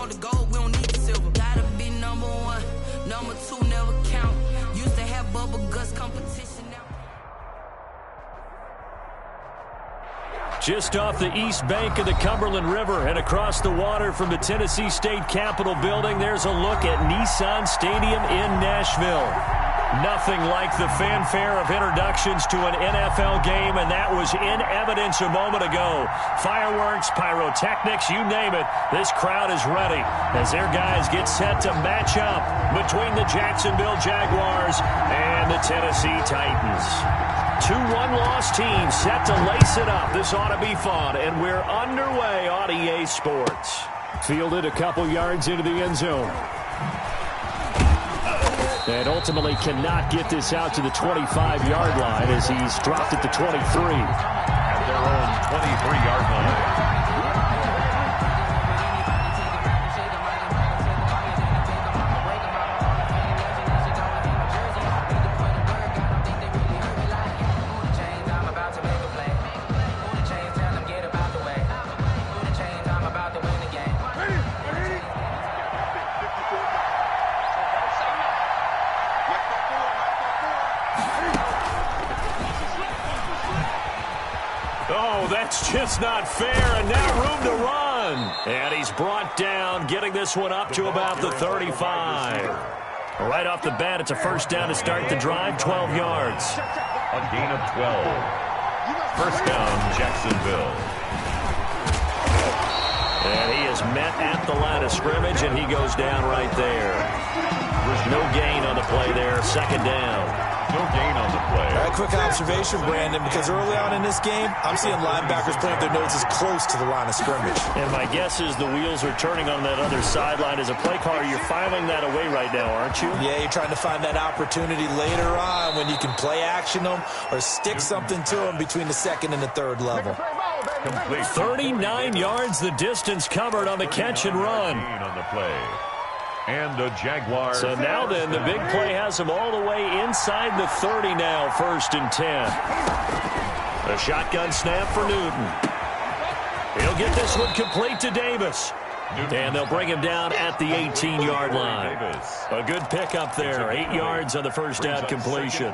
want the gold, we don't need the silver. Gotta be number one, number two never count. Used to have bubble guts competition now. Just off the east bank of the Cumberland River and across the water from the Tennessee State Capitol building, there's a look at Nissan Stadium in Nashville. Nothing like the fanfare of introductions to an NFL game, and that was in evidence a moment ago. Fireworks, pyrotechnics, you name it, this crowd is ready as their guys get set to match up between the Jacksonville Jaguars and the Tennessee Titans. Two one-loss teams set to lace it up. This ought to be fun, and we're underway on EA Sports. Fielded a couple yards into the end zone. And ultimately cannot get this out to the 25-yard line as he's dropped at the 23. At their own 23-yard line. That's just not fair, and now room to run. And he's brought down, getting this one up to about the 35. Right off the bat, it's a first down to start the drive, 12 yards. A gain of 12. First down, Jacksonville. And he is met at the line of scrimmage, and he goes down right there. There's no gain on the play there, second down. No gain on the play. All right, quick observation, Brandon, because early on in this game, I'm seeing linebackers putting their noses close to the line of scrimmage. And my guess is the wheels are turning on that other sideline. As a play caller, you're filing that away right now, aren't you? Yeah, you're trying to find that opportunity later on when you can play action them or stick something to them between the second and the third level. Complete. 39 yards the distance covered on the catch and run. On the play. And the Jaguars. So now then, the big play has them all the way inside the 30 now, first and 10. A shotgun snap for Newton. He'll get this one complete to Davis. And they'll bring him down at the 18-yard line. A good pickup there, 8 yards on the first down completion.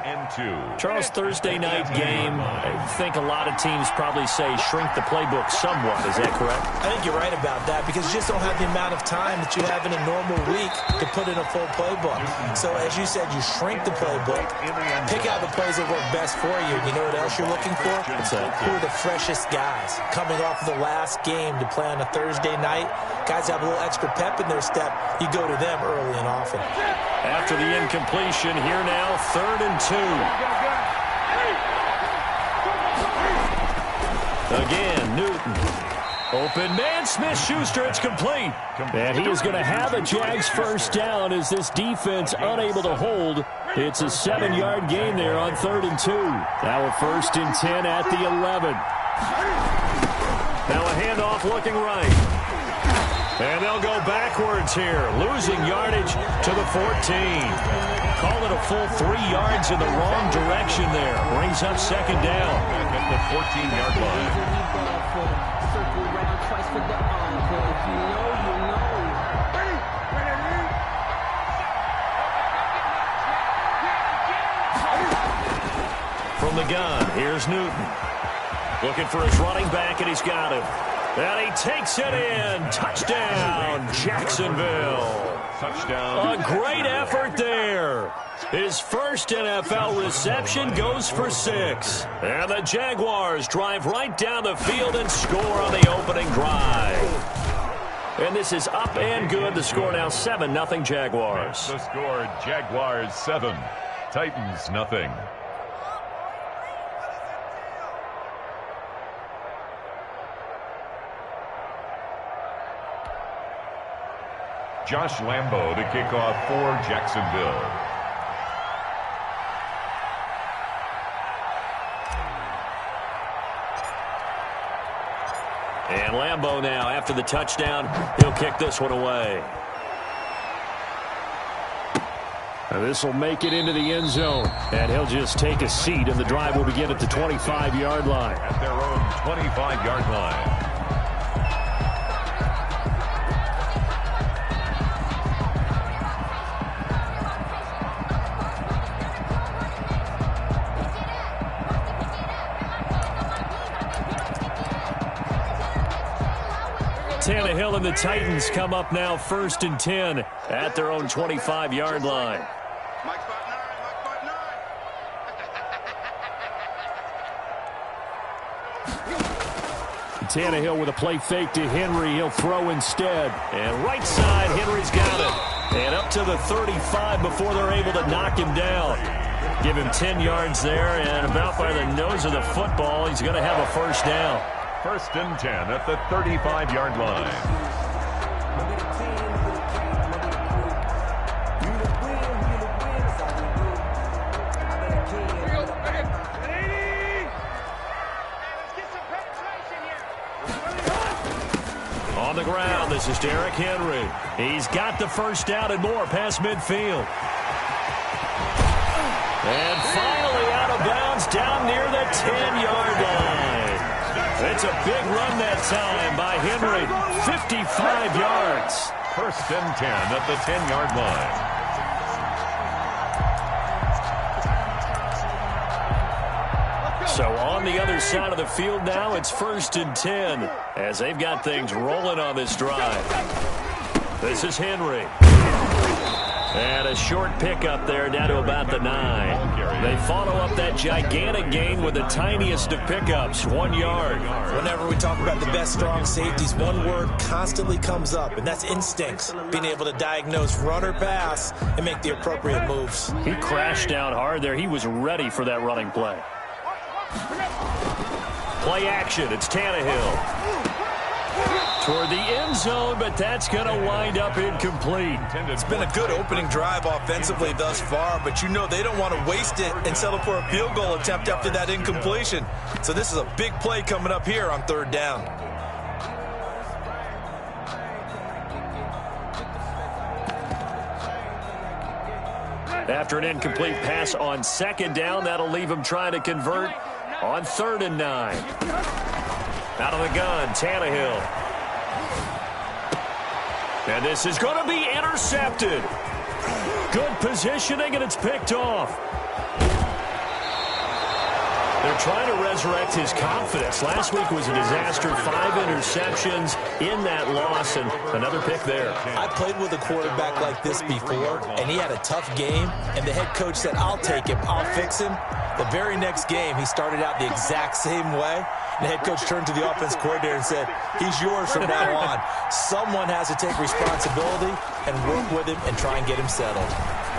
Charles, Thursday night game, I think a lot of teams probably say shrink the playbook somewhat. Is that correct? I think you're right about that because you just don't have the amount of time that you have in a normal week to put in a full playbook. So as you said, you shrink the playbook, pick out the plays that work best for you. You know what else you're looking for? Who are the freshest guys coming off of the last game to play on a Thursday night? Guys have a little extra pep in their step. You go to them early and often. After the incompletion, here now, 3rd and 2. Again, Newton. Open man, Smith-Schuster, it's complete. And he is going to have a Jags first down as this defense unable to hold. It's a 7-yard gain there on 3rd and 2. Now a 1st and 10 at the 11. Now a handoff looking right. And they'll go backwards here, losing yardage to the 14. Call it a full 3 yards in the wrong direction there. Brings up second down. Back at the 14-yard line. From the gun, here's Newton. Looking for his running back, and he's got him. And he takes it in. Touchdown, Jacksonville. Touchdown. A great effort there. His first NFL reception goes for 6. And the Jaguars drive right down the field and score on the opening drive. And this is up and good. The score now 7-0 Jaguars. The score, Jaguars 7, Titans nothing. Josh Lambo to kick off for Jacksonville. And Lambo now, after the touchdown, he'll kick this one away. And this will make it into the end zone. And he'll just take a seat, and the drive will begin at the 25-yard line. At their own 25-yard line. Tannehill and the Titans come up now 1st and 10 at their own 25-yard line. Tannehill with a play fake to Henry. He'll throw instead. And right side, Henry's got it. And up to the 35 before they're able to knock him down. Give him 10 yards there, and about by the nose of the football, he's going to have a first down. 1st and 10 at the 35-yard line. On the ground, this is Derrick Henry. He's got the first down and more past midfield. And finally out of bounds down near the 10-yard line. It's a big run that time by Henry. 55 yards. 1st and 10 at the 10-yard line. So on the other side of the field now, it's 1st and 10 as they've got things rolling on this drive. This is Henry. And a short pickup there down to about the 9. They follow up that gigantic gain with the tiniest of pickups, 1 yard. Whenever we talk about the best strong safeties, one word constantly comes up, and that's instincts. Being able to diagnose run or pass and make the appropriate moves. He crashed down hard there. He was ready for that running play. Play action. It's Tannehill. Toward the end zone, but that's going to wind up incomplete. It's been a good opening drive offensively thus far, but you know they don't want to waste it and settle for a field goal attempt after that incompletion. So this is a big play coming up here on 3rd down. After an incomplete pass on 2nd down, that'll leave him trying to convert on 3rd and 9. Out of the gun, Tannehill. And this is going to be intercepted. Good positioning, and it's picked off. They're trying to resurrect his confidence. Last week was a disaster. 5 interceptions in that loss, and another pick there. I played with a quarterback like this before, and he had a tough game, and the head coach said, I'll take him, I'll fix him. The very next game, he started out the exact same way. The head coach turned to the offense coordinator and said, he's yours from now on. Someone has to take responsibility and work with him and try and get him settled.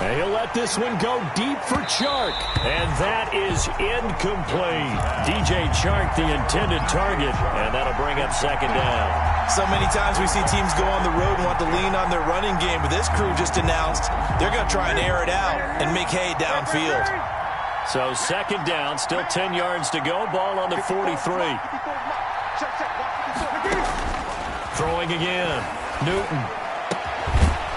And he'll let this one go deep for Chark. And that is incomplete. DJ Chark, the intended target, and that'll bring up 2nd down. So many times we see teams go on the road and want to lean on their running game, but this crew just announced they're going to try and air it out and make hay downfield. So 2nd down, still 10 yards to go. Ball on the 43. Throwing again. Newton.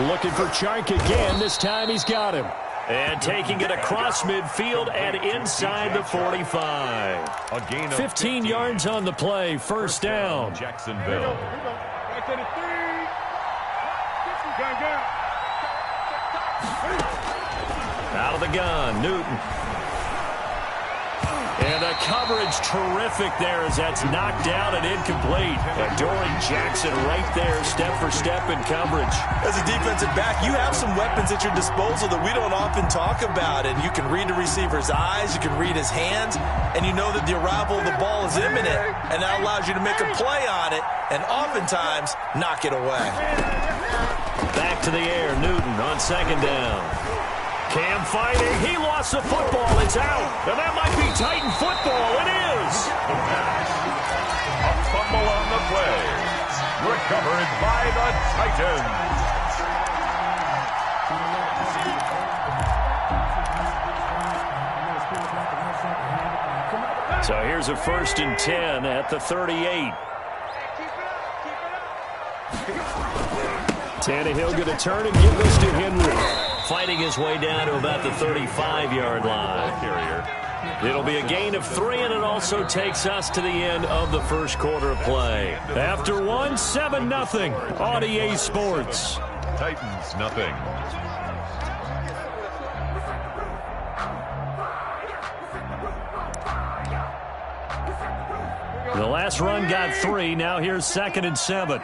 Looking for Chark again. This time he's got him. And taking it across midfield and inside the 45. A gain of 15 yards on the play. 1st down. Jacksonville. Out of the gun. Newton. And the coverage terrific there as that's knocked down and incomplete. And Dory Jackson right there, step for step in coverage. As a defensive back, you have some weapons at your disposal that we don't often talk about. And you can read the receiver's eyes, you can read his hands, and you know that the arrival of the ball is imminent. And that allows you to make a play on it and oftentimes knock it away. Back to the air, Newton on 2nd down. Cam fighting. He lost the football. It's out. And that might be Titan football. It is. A fumble on the play. Recovered by the Titans. So here's a 1st and 10 at the 38. Tannehill going to turn and give this to Henry. Fighting his way down to about the 35-yard line. It'll be a gain of 3, and it also takes us to the end of the 1st quarter of play. After 1, 7-0 on EA Sports. Titans nothing. The last run got 3. Now here's 2nd and 7.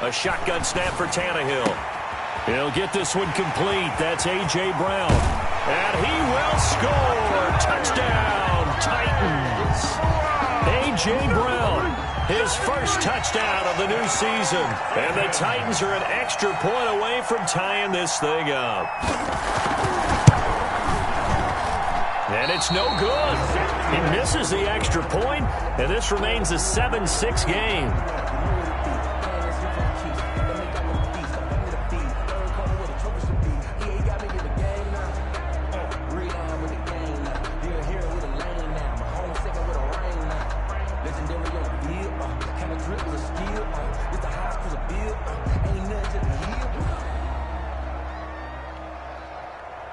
A shotgun snap for Tannehill. He'll get this one complete. That's A.J. Brown. And he will score. Touchdown, Titans. A.J. Brown, his first touchdown of the new season. And the Titans are an extra point away from tying this thing up. And it's no good. He misses the extra point, and this remains a 7-6 game.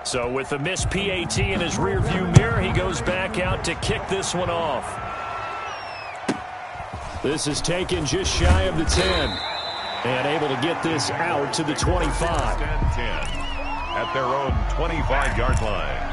So with the missed PAT in his rearview mirror, he goes back out to kick this one off. This is taken just shy of the 10. And able to get this out to the 25. 10 at their own 25-yard line.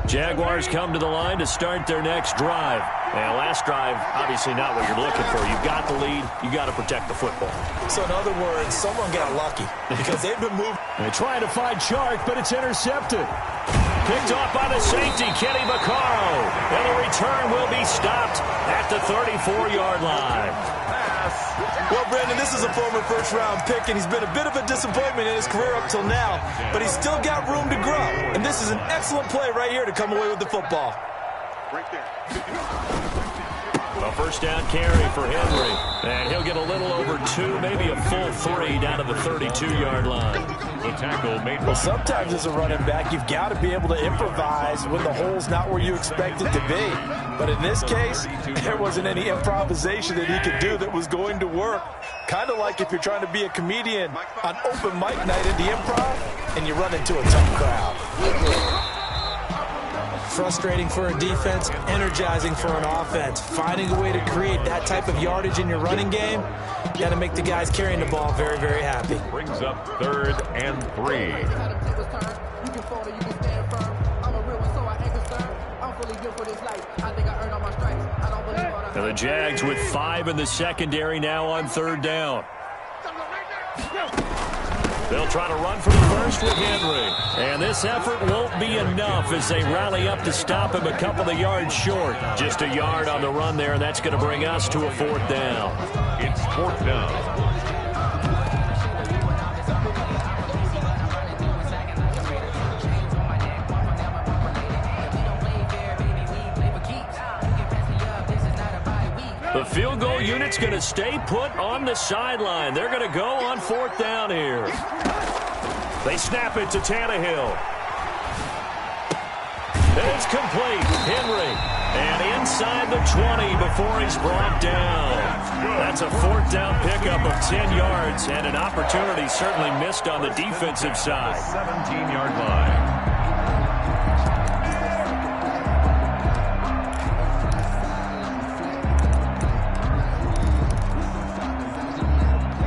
Jaguars come to the line to start their next drive. And last drive, obviously not what you're looking for. You've got the lead. You got to protect the football. So in other words, someone got lucky because they've been moving. They're trying to find Chark, but it's intercepted. Picked off by the safety, Kenny Vaccaro. And the return will be stopped at the 34-yard line. Well, Brandon, this is a former first-round pick, and he's been a bit of a disappointment in his career up till now, but he's still got room to grow. And this is an excellent play right here to come away with the football. Right there. A first down carry for Henry. And he'll get a little over 2, maybe a full 3 down to the 32-yard line. The tackle made. Well, sometimes as a running back, you've got to be able to improvise when the hole's not where you expect it to be. But in this case, there wasn't any improvisation that he could do that was going to work. Kind of like if you're trying to be a comedian on open mic night at the Improv and you run into a tough crowd. Frustrating for a defense, energizing for an offense. Finding a way to create that type of yardage in your running game, you got to make the guys carrying the ball very, very happy. Brings up 3rd and 3. And the Jags with 5 in the secondary now on 3rd down. They'll try to run for the first with Henry. And this effort won't be enough as they rally up to stop him a couple of yards short. Just a yard on the run there, and that's going to bring us to a 4th down. It's 4th down. The field goal unit's going to stay put on the sideline. They're going to go on 4th down here. They snap it to Tannehill. It's complete. Henry. And inside the 20 before he's brought down. That's a 4th down pickup of 10 yards and an opportunity certainly missed on the defensive side. 17-yard line.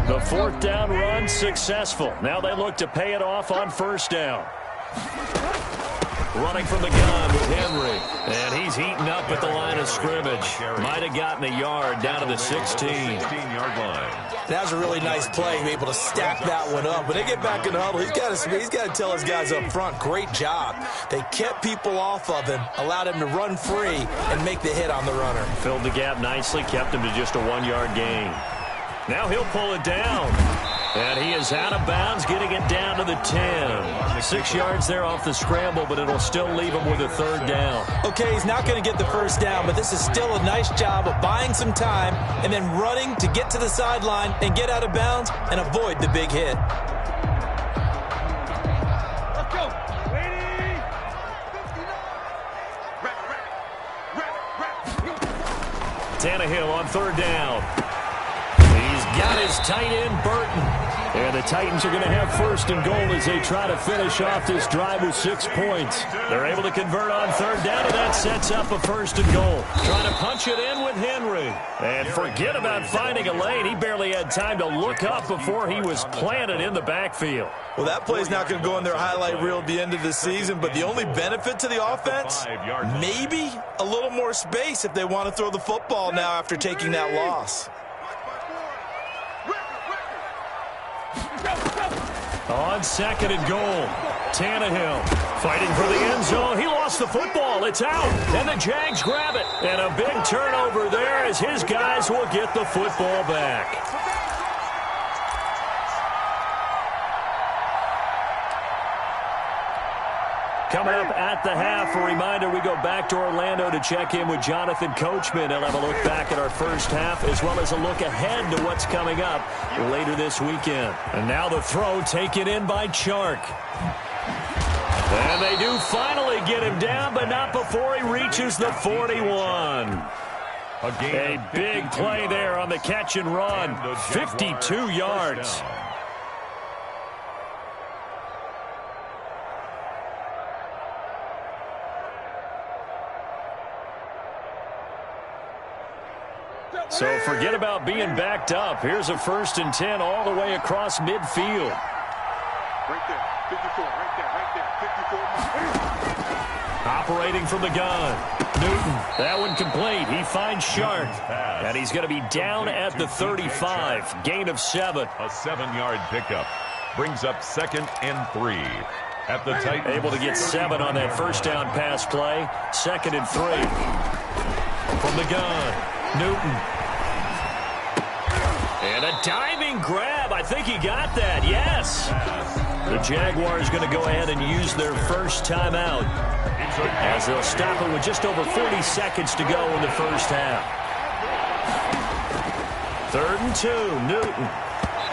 The 4th down run successful. Now they look to pay it off on 1st down. Running from the gun with Henry. And he's heating up at the line of scrimmage. Might have gotten a yard down to the 16-yard line. That was a really nice play, able to stack that one up. When they get back in the huddle, he's got to tell his guys up front, great job. They kept people off of him, allowed him to run free, and make the hit on the runner. Filled the gap nicely, kept him to just a 1-yard gain. Now he'll pull it down. And he is out of bounds, getting it down to the 10. 6 yards there off the scramble, but it'll still leave him with a 3rd down. Okay, he's not going to get the 1st down, but this is still a nice job of buying some time and then running to get to the sideline and get out of bounds and avoid the big hit. Let's go. Tannehill on 3rd down. He's got his tight end, Burton. And the Titans are going to have first and goal as they try to finish off this drive with 6 points. They're able to convert on third down, and that sets up a first and goal. Trying to punch it in with Henry. And forget about finding a lane. He barely had time to look up before he was planted in the backfield. Well, that play's not going to go in their highlight reel at the end of the season, but the only benefit to the offense, maybe a little more space if they want to throw the football now after taking that loss. On second and goal, Tannehill fighting for the end zone. He lost the football. It's out, and the Jags grab it. And a big turnover there as his guys will get the football back. Coming up at the half, a reminder, we go back to Orlando to check in with Jonathan Coachman. He'll have a look back at our first half as well as a look ahead to what's coming up later this weekend. And now the throw taken in by Chark. And they do finally get him down, but not before he reaches the 41. A big play there on the catch and run. 52 yards. So forget about being backed up. Here's a 1st and 10 all the way across midfield. Right there, 54, right there, 54. Operating from the gun. Newton, that one complete. He finds Shark. And he's going to be down at the 35. Gain of 7. A 7-yard pickup. Brings up 2nd and 3. At the Titans. Able to get 7 on that first down pass play. 2nd and 3. From the gun. Newton. And a diving grab. I think he got that. Yes. The Jaguars going to go ahead and use their first timeout as they'll stop it with just over 40 seconds to go in the first half. 3rd and 2. Newton.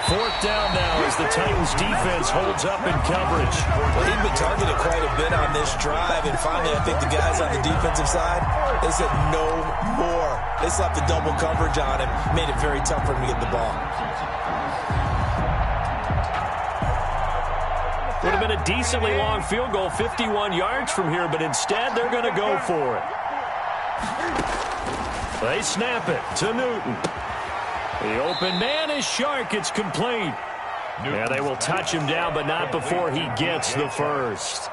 4th down now as the Titans defense holds up in coverage. Well, he'd been targeted quite a bit on this drive, and finally I think the guys on the defensive side, they said no more. They slapped the double coverage on him, made it very tough for him to get the ball. Would have been a decently long field goal, 51 yards from here, but instead they're going to go for it. They snap it to Newton. The open man is Shark. It's complete. Yeah, they will touch him down, but not before he gets the first.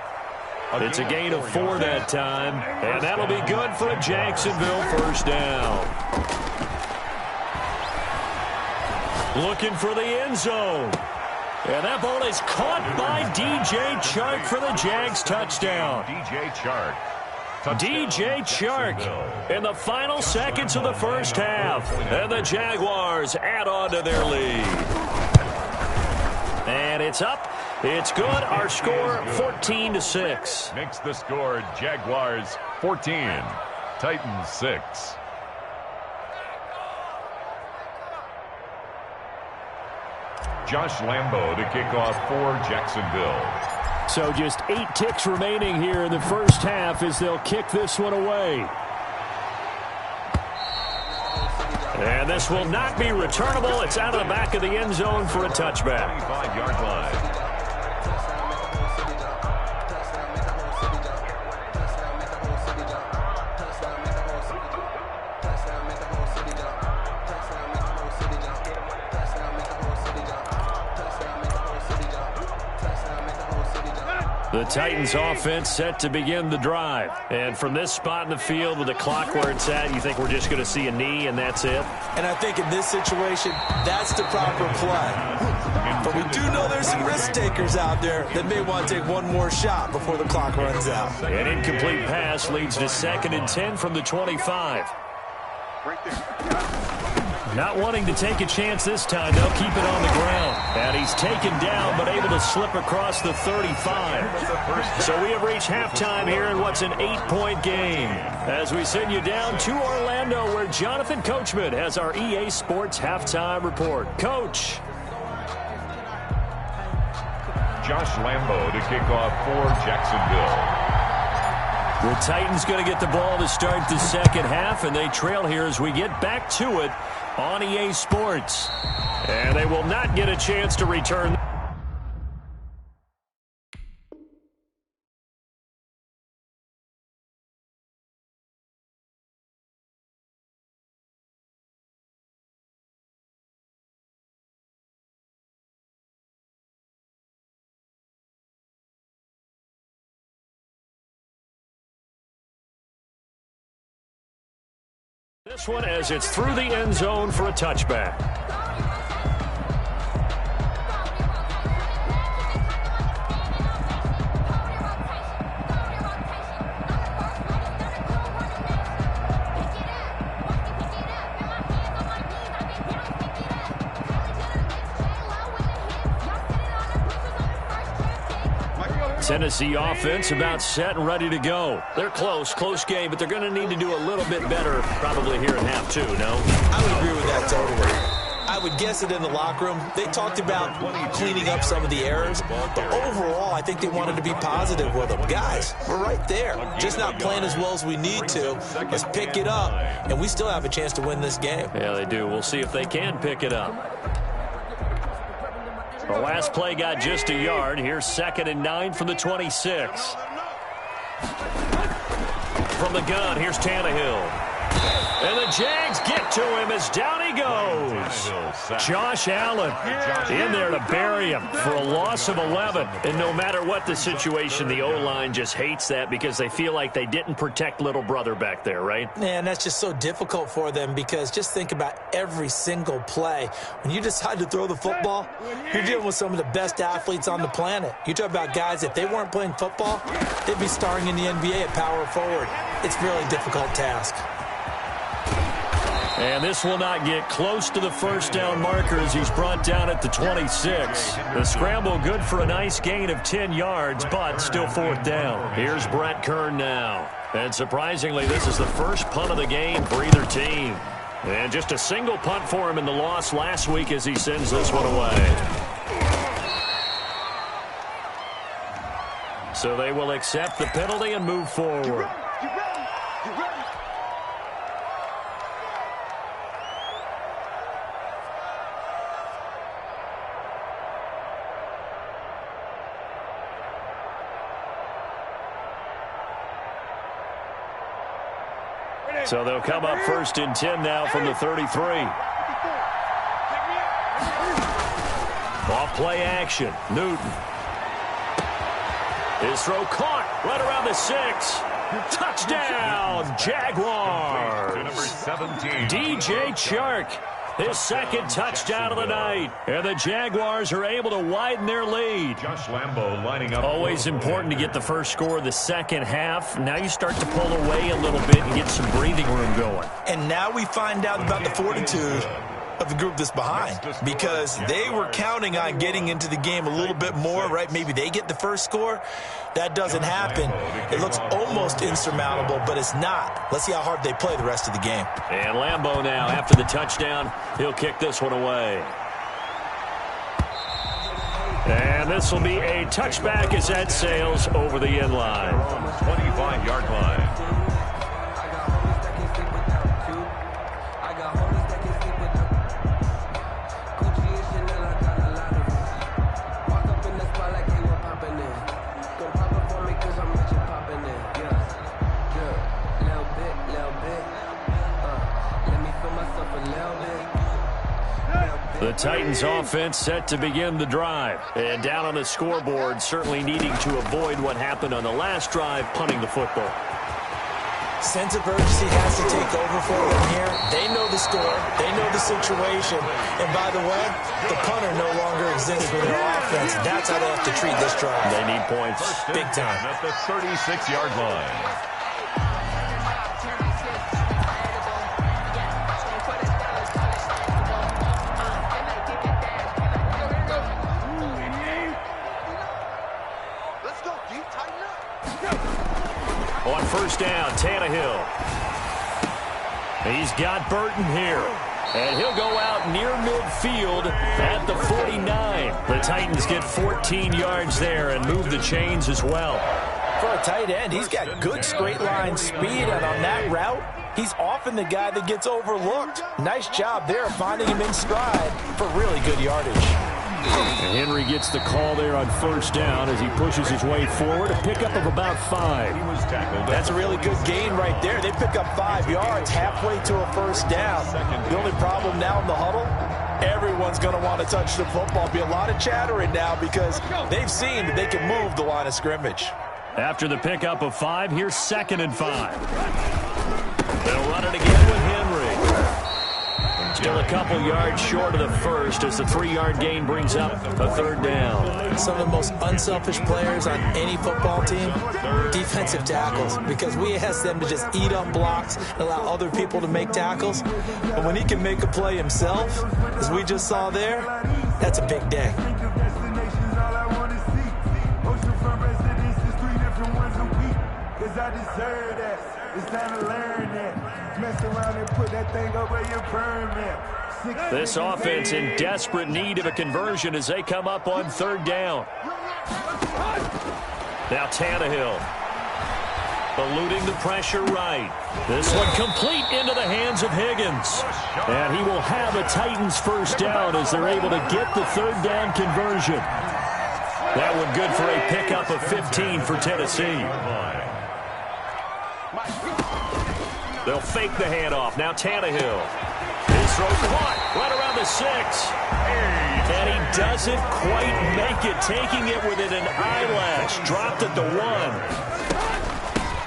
It's a gain of 4 that time, and that'll be good for a Jacksonville first down. Looking for the end zone. And that ball is caught by DJ Chark for the Jags touchdown. DJ Chark. DJ Chark in the final seconds of the first half. And the Jaguars add on to their lead. And it's up. It's good. Our score 14-6. Makes the score Jaguars 14, Titans 6. Josh Lambo to kick off for Jacksonville. So just 8 ticks remaining here in the first half as they'll kick this one away. And this will not be returnable. It's out of the back of the end zone for a touchback. 25-yard line. The Titans offense set to begin the drive. And from this spot in the field with the clock where it's at, you think we're just going to see a knee and that's it? And I think in this situation, that's the proper play. But we do know there's some risk takers out there that may want to take one more shot before the clock runs out. An incomplete pass leads to 2nd and 10 from the 25. Right there. Not wanting to take a chance this time, they'll keep it on the ground. And he's taken down, but able to slip across the 35. So we have reached halftime here in what's an 8-point game. As we send you down to Orlando, where Jonathan Coachman has our EA Sports halftime report. Coach. Josh Lambo to kick off for Jacksonville. The Titans going to get the ball to start the second half, and they trail here as we get back to it on EA Sports. And they will not get a chance to return. This one as it's through the end zone for a touchback. Tennessee offense about set and ready to go. They're close game, but they're going to need to do a little bit better probably here in half two, no? I would agree with that totally. I would guess it in the locker room. They talked about cleaning up some of the errors, but overall, I think they wanted to be positive with them. Guys, we're right there. Just not playing as well as we need to. Let's pick it up, and we still have a chance to win this game. Yeah, they do. We'll see if they can pick it up. The last play got just a yard. Here's 2nd and 9 from the 26. From the gun, here's Tannehill. And the Jags get to him as down he goes. Josh Allen in there to bury him for a loss of 11. And no matter what the situation, the O-line just hates that because they feel like they didn't protect little brother back there, right? Man, that's just so difficult for them because just think about every single play. When you decide to throw the football, you're dealing with some of the best athletes on the planet. You talk about guys, if they weren't playing football, they'd be starring in the NBA at power forward. It's a really difficult task. And this will not get close to the first down marker as he's brought down at the 26. The scramble good for a nice gain of 10 yards, but still 4th down. Here's Brett Kern now. And surprisingly, this is the first punt of the game for either team. And just a single punt for him in the loss last week as he sends this one away. So they will accept the penalty and move forward. So they'll come up 1st and 10 now from the 33. Off play action. Newton. His throw caught right around the 6. Touchdown, Jaguars. Number 17. DJ Chark. His 2nd touchdown of the night. And the Jaguars are able to widen their lead. Josh Lambo lining up. Always important to get the first score of the second half. Now you start to pull away a little bit and get some breathing room going. And now we find out about the fortitude of the group that's behind because they were counting on getting into the game a little bit more, right? Maybe they get the first score. That doesn't happen. It looks almost insurmountable, but it's not. Let's see how hard they play the rest of the game. And Lambo now, after the touchdown, he'll kick this one away. And this will be a touchback as that sails over the end line. 25-yard line. The Titans offense set to begin the drive. And down on the scoreboard, certainly needing to avoid what happened on the last drive, punting the football. Sense of urgency has to take over for them here. They know the score. They know the situation. And by the way, the punter no longer exists for their offense. That's how they have to treat this drive. They need points. Big time. At the 36-yard line. On first down, Tannehill. He's got Burton here. And he'll go out near midfield at the 49. The Titans get 14 yards there and move the chains as well. For a tight end, he's got good straight line speed, and on that route, he's often the guy that gets overlooked. Nice job there finding him in stride for really good yardage. And Henry gets the call there on first down as he pushes his way forward. A pickup of about 5. That's a really good gain right there. They pick up 5 yards halfway to a first down. The only problem now in the huddle, everyone's going to want to touch the football. Be a lot of chattering now because they've seen that they can move the line of scrimmage. After the pickup of 5, here's 2nd and 5. They'll run it again with Henry. Still a couple yards short of the first as the 3-yard gain brings up a 3rd down. Some of the most unselfish players on any football team, defensive tackles, because we ask them to just eat up blocks and allow other people to make tackles. But when he can make a play himself, as we just saw there, that's a big day. I deserve that. It's time to learn that. Mess around and put that thing up where your permit. This offense in desperate need of a conversion as they come up on 3rd down. Now Tannehill eluding the pressure right. This one complete into the hands of Higgins. And he will have a Titans first down as they're able to get the 3rd down conversion. That one good for a pickup of 15 for Tennessee. They'll fake the handoff. Now Tannehill. His throw caught right around the 6. And he doesn't quite make it, taking it within an eyelash. Dropped at the 1.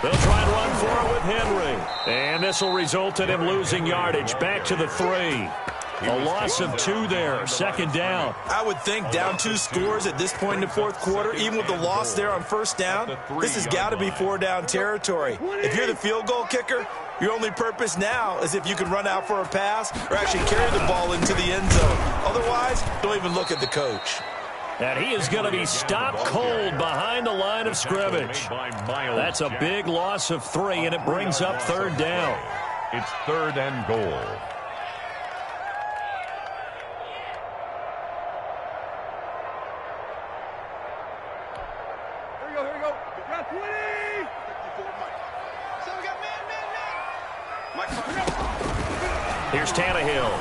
They'll try and run for it with Henry. And this will result in him losing yardage. Back to the 3. A loss of 2 there. 2nd down. I would think down 2 scores at this point in the 4th quarter, even with the loss there on first down, this has got to be 4-down territory. If you're the field goal kicker, your only purpose now is if you can run out for a pass or actually carry the ball into the end zone. Otherwise, don't even look at the coach. And he is going to be stopped cold behind the line of scrimmage. That's a big loss of 3, and it brings up 3rd down. It's 3rd and goal. Here we go. Got 20. 54 Mike. So we got man. Mike. Here's Tannehill.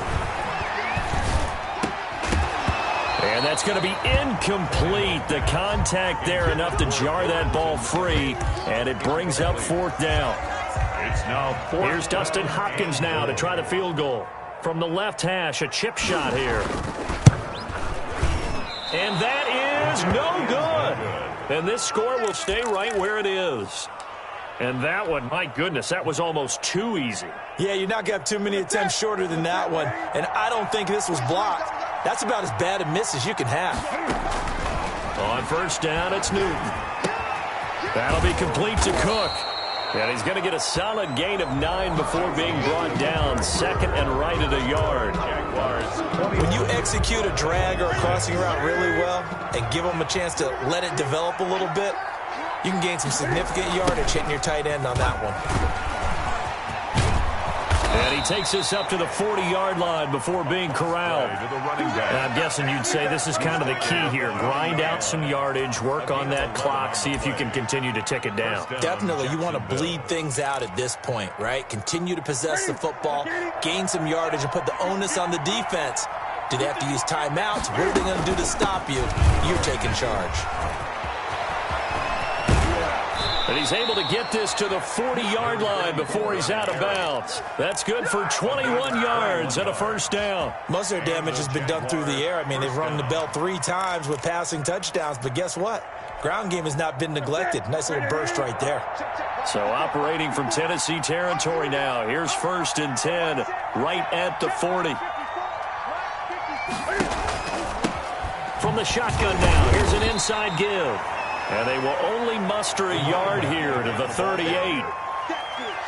And that's going to be incomplete. The contact there enough to jar that ball free. And it brings up 4th down. It's now 4th. Here's Dustin Hopkins now to try the field goal. From the left hash, a chip shot here. And that is no good. And this score will stay right where it is. And that one, my goodness, that was almost too easy. Yeah, you're not going to have too many attempts shorter than that one. And I don't think this was blocked. That's about as bad a miss as you can have. On first down, it's Newton. That'll be complete to Cook. And he's going to get a solid gain of 9 before being brought down. 2nd and right at a yard. When you execute a drag or a crossing route really well and give them a chance to let it develop a little bit, you can gain some significant yardage hitting your tight end on that one. And he takes us up to the 40-yard line before being corralled. And I'm guessing you'd say this is kind of the key here. Grind out some yardage, work on that clock, see if you can continue to tick it down. Definitely. You want to bleed things out at this point, right? Continue to possess the football, gain some yardage, and put the onus on the defense. Do they have to use timeouts? What are they going to do to stop you? You're taking charge. And he's able to get this to the 40-yard line before he's out of bounds. That's good for 21 yards and a first down. Most of their damage has been done through the air. I mean, they've rung the bell 3 times with passing touchdowns, but guess what? Ground game has not been neglected. Nice little burst right there. So operating from Tennessee territory now. Here's 1st and 10 right at the 40. From the shotgun now, here's an inside give. And they will only muster a yard here to the 38.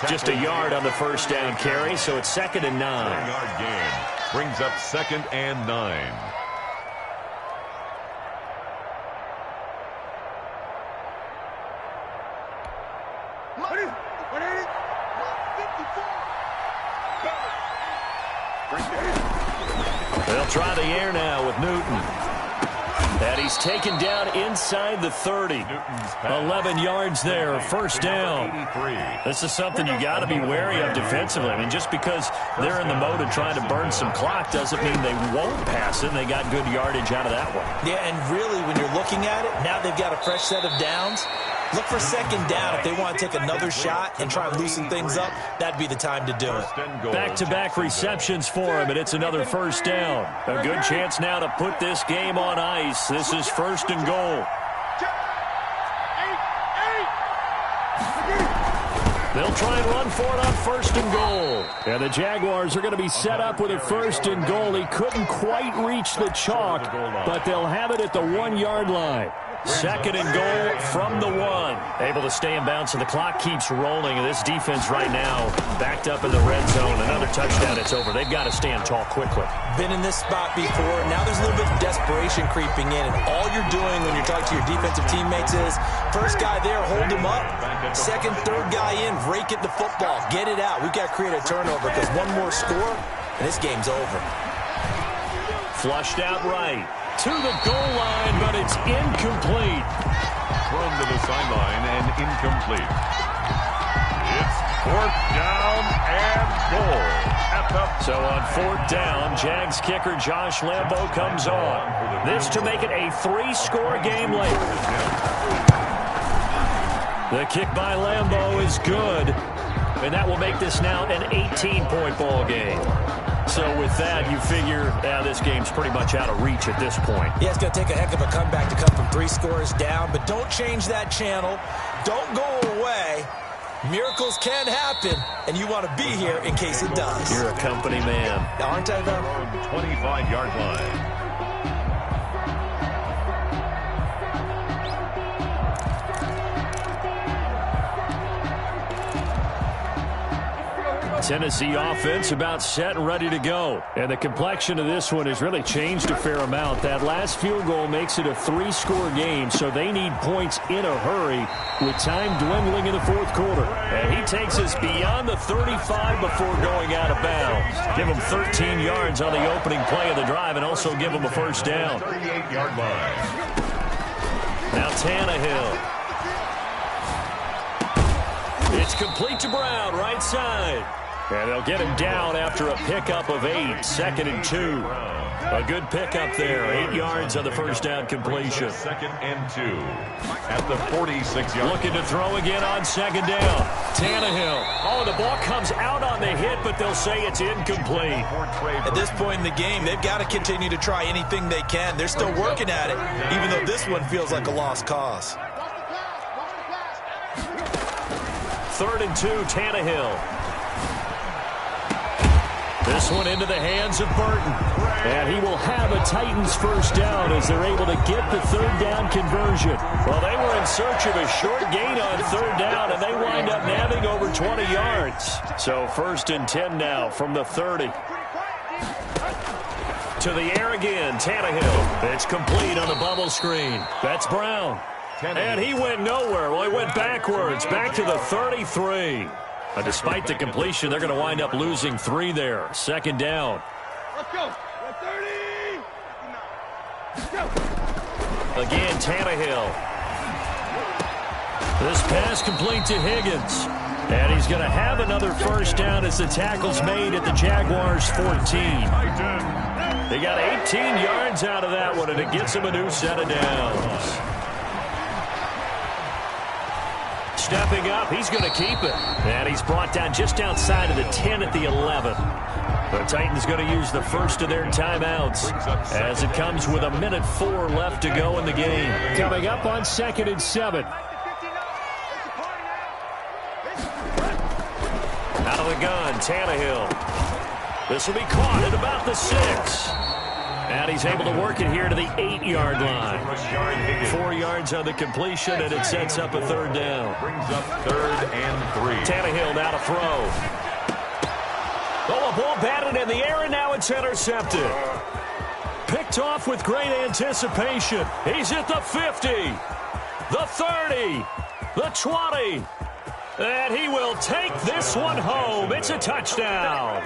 Just a yard on the first down carry, so it's 2nd and 9. 4-yard gain brings up 2nd and 9. They'll try the air now with Newton. And And he's taken down inside the 30. 11 yards there, first down. This is something you got to be wary of defensively. I mean, just because they're in the mode of trying to burn some clock doesn't mean they won't pass it. They got good yardage out of that one. Yeah, and really, when you're looking at it, now they've got a fresh set of downs. Look for second down. If they want to take another shot and try and loosen things up, that'd be the time to do it. Back-to-back receptions for him, and it's another first down. A good chance now to put this game on ice. This is first and goal. They'll try and run for it on first and goal. And the Jaguars are going to be set up with a first and goal. He couldn't quite reach the chalk, but they'll have it at the 1-yard line. Second and goal from the 1. Able to stay in bounds, and the clock keeps rolling. And this defense right now backed up in the red zone. Another touchdown, it's over. They've got to stand tall quickly. Been in this spot before. Now there's a little bit of desperation creeping in. And all you're doing when you're talking to your defensive teammates is, first guy there, hold him up. Second, third guy in, rake at the football. Get it out. We've got to create a turnover because one more score, and this game's over. Flushed out right. To the goal line, but it's incomplete. Thrown to the sideline and incomplete. It's 4th down and goal. So on 4th down, Jags kicker Josh Lambo comes on. This to make it a 3-score game later. The kick by Lambo is good, and that will make this now an 18-point ball game. So with that, you figure this game's pretty much out of reach at this point. Yeah, it's going to take a heck of a comeback to come from 3 scores down, but don't change that channel. Don't go away. Miracles can happen, and you want to be here in case it does. You're a company man. Aren't I, though? 25-yard line. Tennessee offense about set and ready to go. And the complexion of this one has really changed a fair amount. That last field goal makes it a 3-score game, so they need points in a hurry with time dwindling in the 4th quarter. And he takes us beyond the 35 before going out of bounds. Give him 13 yards on the opening play of the drive and also give him a first down. 38-yard line. Now Tannehill. It's complete to Brown, right side. And they'll get him down after a pickup of 8, 2nd and 2. A good pickup there, 8 yards on the first down completion. 2nd and 2 at the 46-yard. Looking to throw again on 2nd down. Tannehill. Oh, the ball comes out on the hit, but they'll say it's incomplete. At this point in the game, they've got to continue to try anything they can. They're still working at it, even though this one feels like a lost cause. 3rd and 2, Tannehill. This one into the hands of Burton. And he will have a Titans first down as they're able to get the 3rd down conversion. Well, they were in search of a short gain on 3rd down, and they wind up nabbing over 20 yards. So 1st and 10 now from the 30. To the air again, Tannehill. It's complete on the bubble screen. That's Brown. And he went nowhere. Well, he went backwards, back to the 33. Despite the completion, they're going to wind up losing 3 there. 2nd down. Let's go. 30. Let's go. Again, Tannehill. This pass complete to Higgins. And he's going to have another first down as the tackle's made at the Jaguars' 14. They got 18 yards out of that one, and it gets him a new set of downs. Stepping up, he's going to keep it. And he's brought down just outside of the 10 at the 11. The Titans going to use the first of their timeouts as it comes with 1:04 left to go in the game. Coming up on 2nd and 7. Out of the gun, Tannehill. This will be caught at about the 6. And he's able to work it here to the 8-yard line. 4 yards on the completion, and it sets up a 3rd down. Brings up 3rd and 3. Tannehill now to throw. Oh, a ball batted in the air, and now it's intercepted. Picked off with great anticipation. He's at the 50, the 30, the 20. And he will take this one home. It's a touchdown.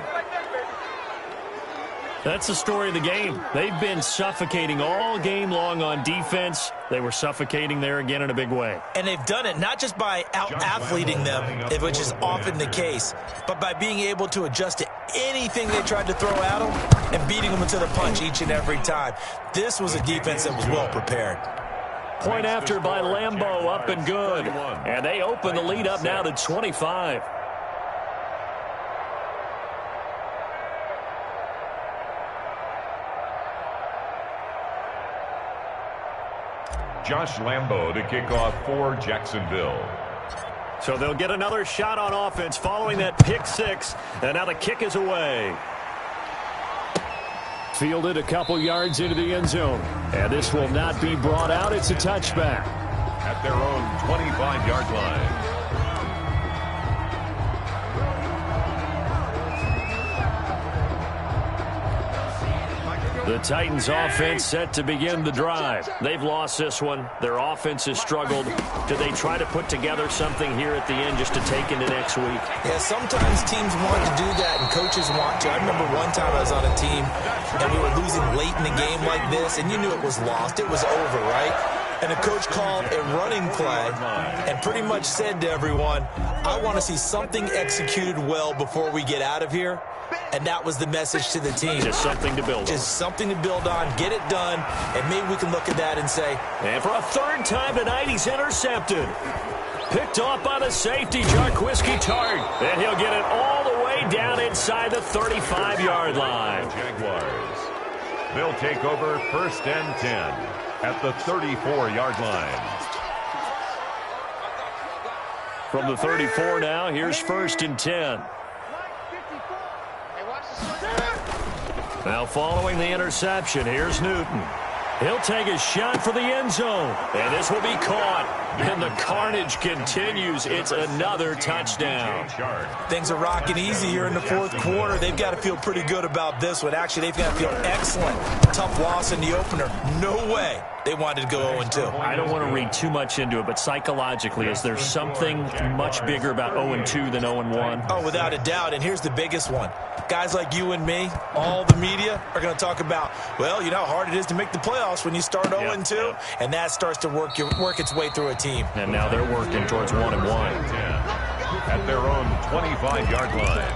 That's the story of the game. They've been suffocating all game long on defense. They were suffocating there again in a big way. And they've done it not just by out-athleting them, which is often the case, but by being able to adjust to anything they tried to throw at them and beating them into the punch each and every time. This was a defense that was well prepared. Point after by Lambeau, up and good. And they open the lead up now to 25. Josh Lambeau to kick off for Jacksonville. So they'll get another shot on offense following that pick six. And now the kick is away. Fielded a couple yards into the end zone. And this will not be brought out. It's a touchback. At their own 25-yard line. The Titans offense set to begin the drive. They've lost this one. Their offense has struggled. Do they try to put together something here at the end just to take into next week? Yeah, sometimes teams want to do that and coaches want to. I remember one time I was on a team and we were losing late in the game like this and you knew it was lost. It was over, right? And the coach called a running play and pretty much said to everyone, I want to see something executed well before we get out of here. And that was the message to the team. Just something to build on. Just something to build on, get it done, and maybe we can look at that and say. And for a third time tonight, he's intercepted. Picked off by the safety, Jarquiski Tart. And he'll get it all the way down inside the 35-yard line. Jaguars. They'll take over 1st and 10 at the 34-yard line. From the 34 now, here's 1st and 10. Now following the interception, here's Newton. He'll take a shot for the end zone. And this will be caught. And the carnage continues. It's another touchdown. Things are rocking easy here in the fourth quarter. They've got to feel pretty good about this one. Actually, they've got to feel excellent. Tough loss in the opener. No way they wanted to go 0-2. I don't want to read too much into it, but psychologically, is there something much bigger about 0-2 than 0-1? Oh, without a doubt. And here's the biggest one. Guys like you and me, all the media, are going to talk about, well, you know how hard it is to make the playoffs when you start 0-2, and that starts to work its way through a team. And now they're working towards 1-1. At their own 25-yard line.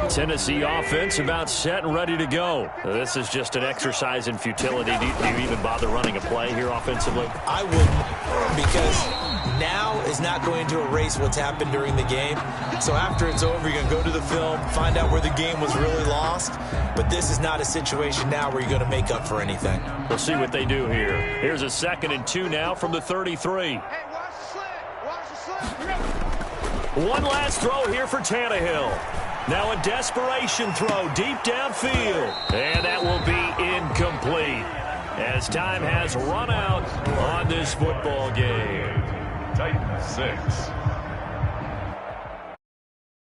Tennessee offense about set and ready to go. This is just an exercise in futility. Do you even bother running a play here offensively? I wouldn't, because now is not going to erase what's happened during the game. So after it's over, you're going to go to the film, find out where the game was really lost. But this is not a situation now where you're going to make up for anything. We'll see what they do here. Here's a 2nd and 2 now from the 33. Hey, watch the slant. Watch the slant. One last throw here for Tannehill. Now a desperation throw deep downfield. And that will be incomplete as time has run out on this football game. Titans 6,